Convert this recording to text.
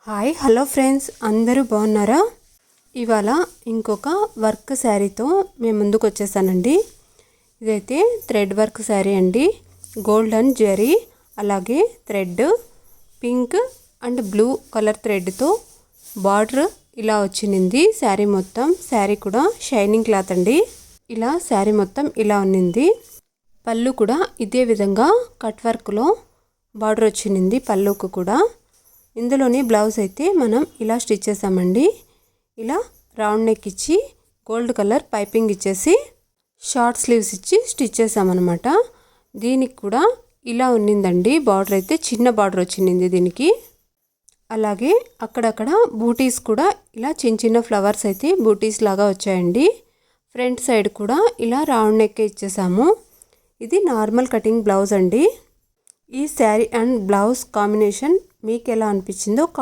Hi hello friends, అందరూ బాగున్నారా? ఇవాళ ఇంకొక వర్క్ శారీతో మేము ముందుకు వచ్చేసానండి. ఇదైతే థ్రెడ్ వర్క్ శారీ అండి. గోల్డెన్ జరీ, అలాగే thread pink and blue colour థ్రెడ్తో బార్డర్ ఇలా వచ్చింది. శారీ మొత్తం, శారీ కూడా షైనింగ్ క్లాత్ అండి. ఇలా శారీ మొత్తం ఇలా ఉన్నింది. పళ్ళు కూడా ఇదే విధంగా కట్ వర్క్లో బార్డర్ వచ్చింది. పళ్ళుకు కూడా ఇందులోని బ్లౌజ్ అయితే మనం ఇలా స్టిచ్ చేసామండి. ఇలా రౌండ్ నెక్ ఇచ్చి గోల్డ్ కలర్ పైపింగ్ ఇచ్చేసి షార్ట్ స్లీవ్స్ ఇచ్చి స్టిచ్ చేసామన్నమాట. దీనికి కూడా ఇలా ఉన్నిందండి. బార్డర్ అయితే చిన్న బార్డర్ వచ్చింది దీనికి. అలాగే అక్కడక్కడ బూటీస్ కూడా ఇలా చిన్న చిన్న ఫ్లవర్స్ అయితే బూటీస్ లాగా వచ్చాయండి. ఫ్రంట్ సైడ్ కూడా ఇలా రౌండ్ నెక్ ఇచ్చేసాము. ఇది నార్మల్ కటింగ్ బ్లౌజ్ అండి. ఈ శారీ అండ్ బ్లౌజ్ కాంబినేషన్ మీకు ఎలా అనిపించిందో కామెంట్